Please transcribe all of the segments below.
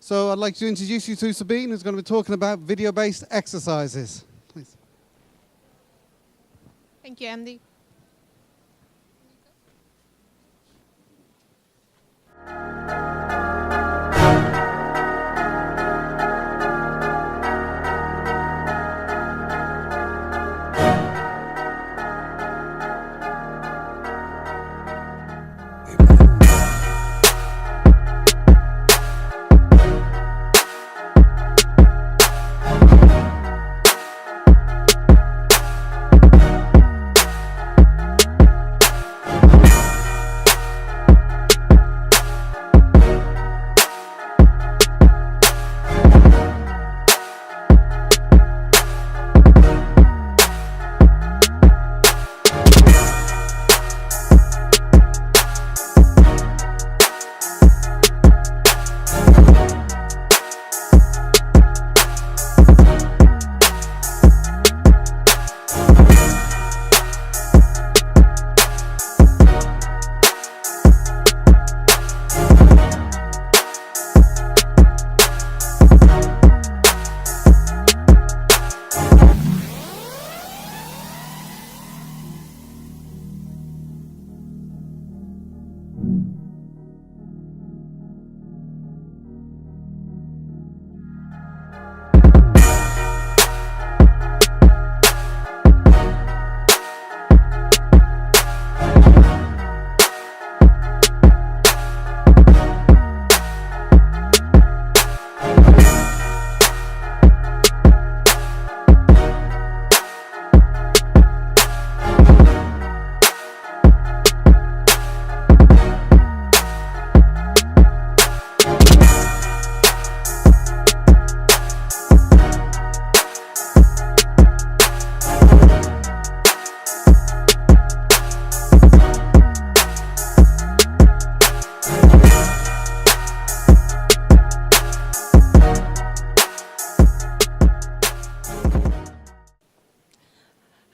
So I'd like to introduce you to Sabine, who's going to be talking about video-based exercises. Please. Thank you, Andy.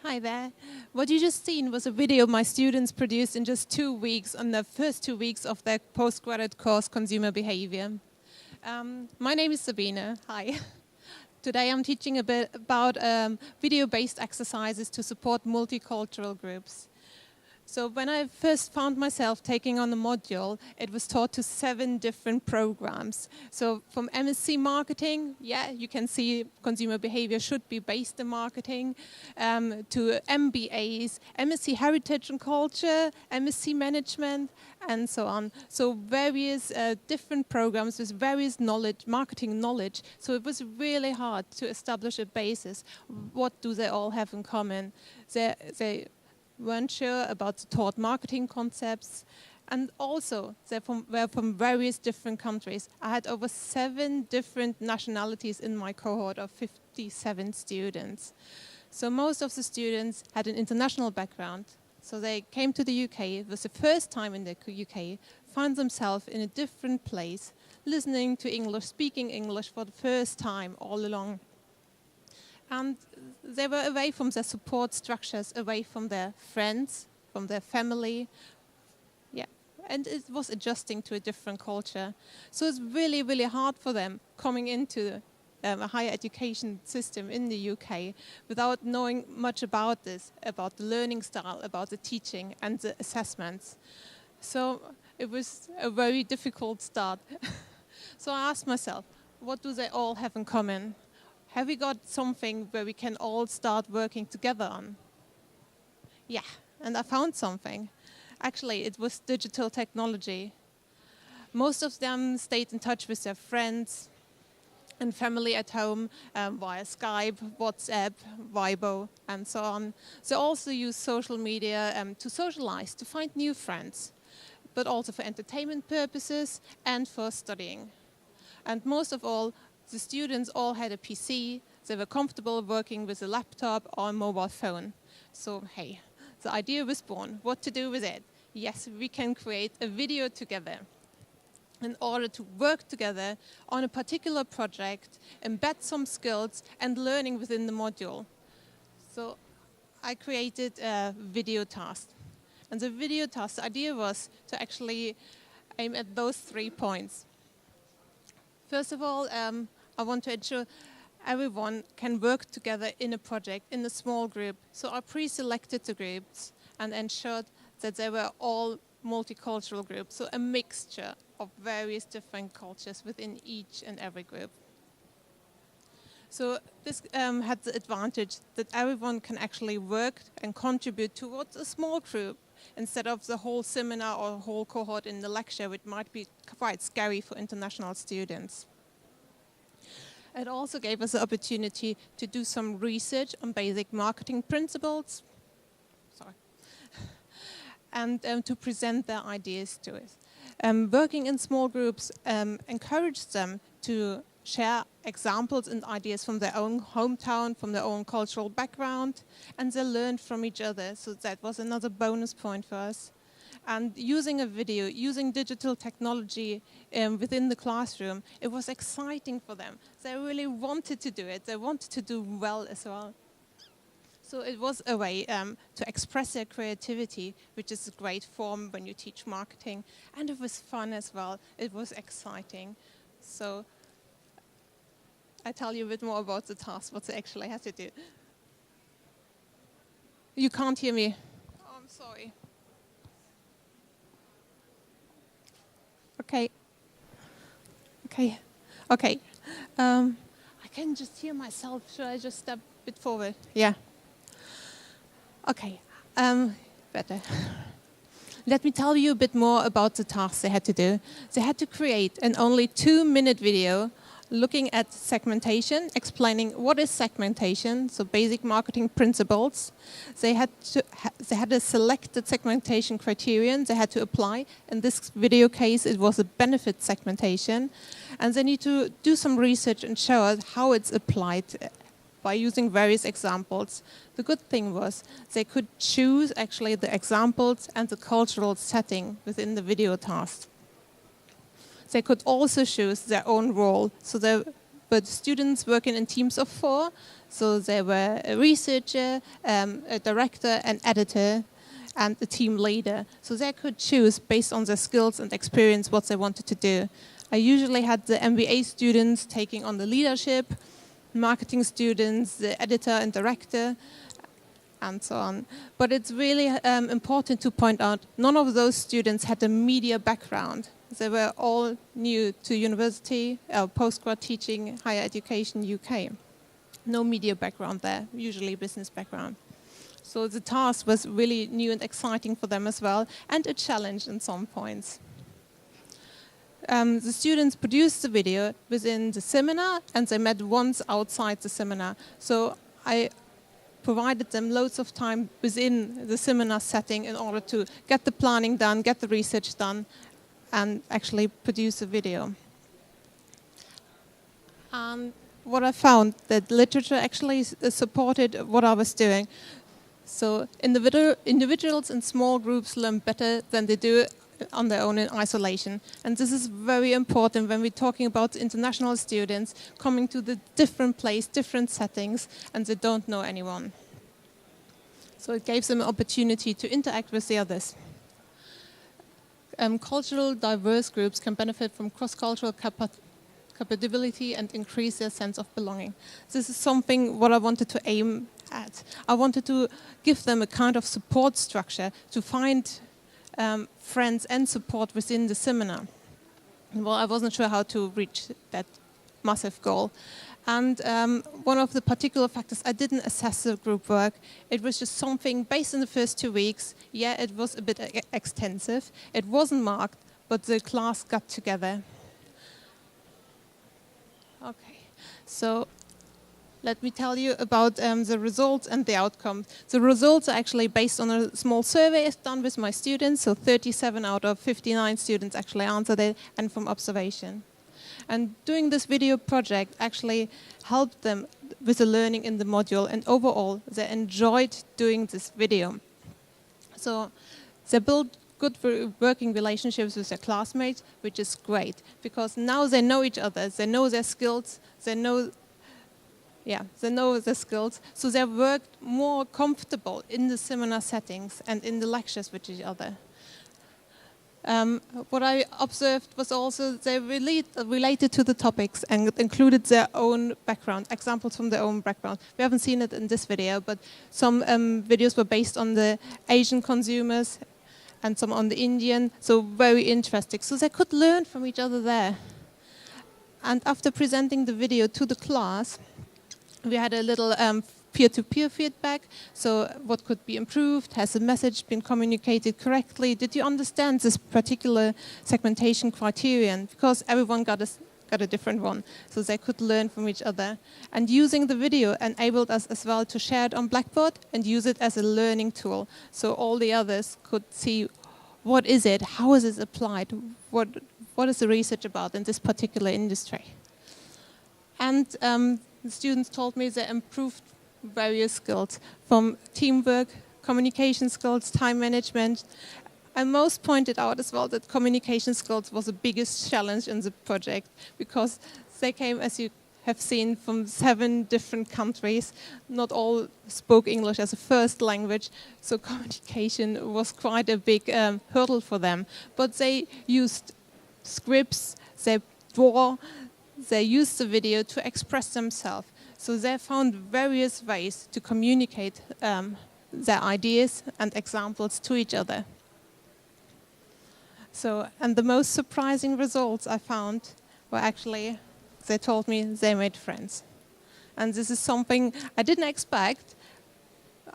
Hi there. What you just seen was a video my students produced in just 2 weeks on the first 2 weeks of their postgraduate course, Consumer Behavior. My name is Sabine. Hi. Today I'm teaching a bit about video-based exercises to support multicultural groups. So when I first found myself taking on the module, it was taught to 7 different programs. So from MSc Marketing, yeah, you can see consumer behavior should be based in marketing, to MBAs, MSc Heritage and Culture, MSc Management, and so on. So various different programs with various knowledge, marketing knowledge. So it was really hard to establish a basis. What do they all have in common? They weren't sure about the taught marketing concepts, and also they were from various different countries. I had over 7 different nationalities in my cohort of 57 students. So most of the students had an international background. So they came to the UK, it was the first time in the UK, found themselves in a different place, listening to English, speaking English for the first time all along. And they were away from their support structures, away from their friends, from their family. Yeah, and it was adjusting to a different culture. So it's really, really hard for them coming into a higher education system in the UK without knowing much about this, about the learning style, about the teaching and the assessments. So it was a very difficult start. So I asked myself, what do they all have in common? Have we got something where we can all start working together on? Yeah, and I found something. Actually, it was digital technology. Most of them stayed in touch with their friends and family at home via Skype, WhatsApp, Weibo, and so on. They also use social media to socialize, to find new friends, but also for entertainment purposes and for studying. And most of all, the students all had a PC. They were comfortable working with a laptop or a mobile phone. So, hey, the idea was born. What to do with it? Yes, we can create a video together in order to work together on a particular project, embed some skills and learning within the module. So I created a video task. And the video task, the idea was to actually aim at those 3 points. First of all, I want to ensure everyone can work together in a project, in a small group. So I pre-selected the groups and ensured that they were all multicultural groups, so a mixture of various different cultures within each and every group. So this had the advantage that everyone can actually work and contribute towards a small group instead of the whole seminar or whole cohort in the lecture, which might be quite scary for international students. It also gave us the opportunity to do some research on basic marketing principles, and to present their ideas to us. Working in small groups encouraged them to share examples and ideas from their own hometown, from their own cultural background, and they learned from each other, so that was another bonus point for us. And using a video, using digital technology within the classroom, it was exciting for them. They really wanted to do it. They wanted to do well as well. So it was a way to express their creativity, which is a great form when you teach marketing. And it was fun as well. It was exciting. So I tell you a bit more about the task, what they actually had to do. You can't hear me. Oh, I'm sorry. Okay. I can just hear myself. Should I just step a bit forward? Yeah. Okay. Better. Let me tell you a bit more about the tasks they had to do. They had to create an only 2-minute video looking at segmentation, explaining what is segmentation, so basic marketing principles. They had a selected segmentation criterion they had to apply. In this video case, it was a benefit segmentation. And they need to do some research and show us how it's applied by using various examples. The good thing was they could choose actually the examples and the cultural setting within the video task. They could also choose their own role. So there were students working in teams of 4. So they were a researcher, a director, an editor, and a team leader. So they could choose based on their skills and experience what they wanted to do. I usually had the MBA students taking on the leadership, marketing students, the editor and director, and so on. But it's really important to point out none of those students had a media background. They were all new to university, postgrad teaching, higher education, UK. No media background there, usually business background. So the task was really new and exciting for them as well, and a challenge in some points. The students produced the video within the seminar, and they met once outside the seminar. So I provided them loads of time within the seminar setting in order to get the planning done, get the research done, and actually produce a video. And what I found, that literature actually supported what I was doing. So individuals in small groups learn better than they do on their own in isolation. And this is very important when we're talking about international students coming to the different place, different settings, and they don't know anyone. So it gives them an opportunity to interact with the others. Cultural diverse groups can benefit from cross-cultural compatibility and increase their sense of belonging. This is something what I wanted to aim at. I wanted to give them a kind of support structure to find friends and support within the seminar. Well, I wasn't sure how to reach that massive goal. And one of the particular factors, I didn't assess the group work. It was just something based on the first 2 weeks. Yeah, it was a bit extensive. It wasn't marked, but the class got together. Okay, so let me tell you about the results and the outcome. The results are actually based on a small survey done with my students. So 37 out of 59 students actually answered it, and from observation. And doing this video project actually helped them with the learning in the module, and overall they enjoyed doing this video. So they built good working relationships with their classmates, which is great, because now they know each other, they know their skills, they know their skills, so they worked more comfortable in the seminar settings and in the lectures with each other. What I observed was also they related to the topics and included their own background, examples from their own background. We haven't seen it in this video, but some videos were based on the Asian consumers and some on the Indian, so very interesting. So they could learn from each other there. And after presenting the video to the class, we had a little peer-to-peer feedback. So what could be improved? Has the message been communicated correctly? Did you understand this particular segmentation criterion? Because everyone got a different one, so they could learn from each other. And using the video enabled us as well to share it on Blackboard and use it as a learning tool. So all the others could see what is it, how is it applied, what is the research about in this particular industry. And the students told me they improved various skills from teamwork, communication skills, time management. And most pointed out as well that communication skills was the biggest challenge in the project because they came, as you have seen, from 7 different countries. Not all spoke English as a first language, so communication was quite a big hurdle for them. But they used scripts, they draw, they used the video to express themselves. So they found various ways to communicate their ideas and examples to each other. So, and the most surprising results I found were actually, they told me they made friends. And this is something I didn't expect.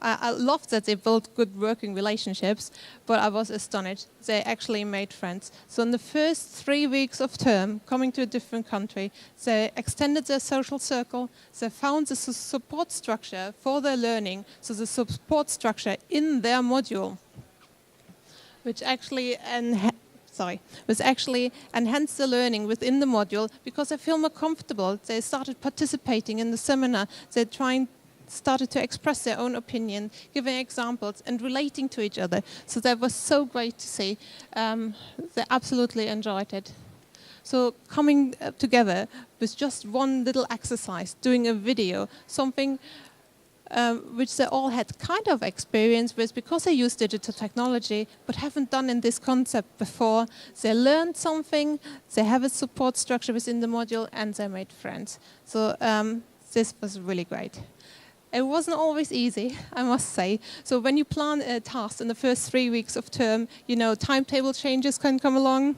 I loved that they built good working relationships, but I was astonished. They actually made friends. So in the first 3 weeks of term, coming to a different country, they extended their social circle. They found the support structure for their learning, so the support structure in their module, which actually enhanced the learning within the module because they feel more comfortable. They started participating in the seminar. They started to express their own opinion, giving examples and relating to each other. So that was so great to see. They absolutely enjoyed it. So coming together with just one little exercise, doing a video, something which they all had kind of experience with because they use digital technology but haven't done in this concept before. They learned something, they have a support structure within the module, and they made friends. So this was really great. It wasn't always easy, I must say. So when you plan a task in the first 3 weeks of term, you know, timetable changes can come along,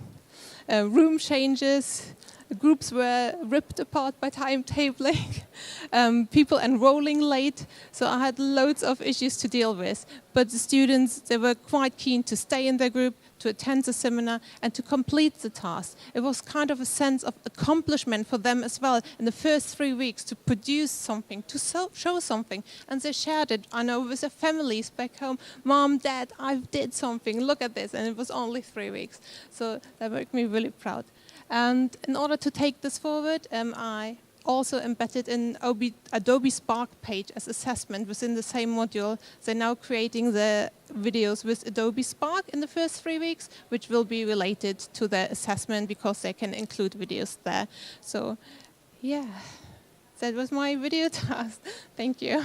room changes, groups were ripped apart by timetabling, people enrolling late. So I had loads of issues to deal with. But the students, they were quite keen to stay in their group, to attend the seminar, and to complete the task. It was kind of a sense of accomplishment for them as well in the first 3 weeks to produce something, to show something. And they shared it, I know, with their families back home. Mom, Dad, I did something, look at this. And it was only 3 weeks. So that made me really proud. And in order to take this forward, I also embedded an Adobe Spark page as assessment within the same module. They're now creating the videos with Adobe Spark in the first 3 weeks, which will be related to their assessment because they can include videos there. So, yeah, that was my video task. Thank you.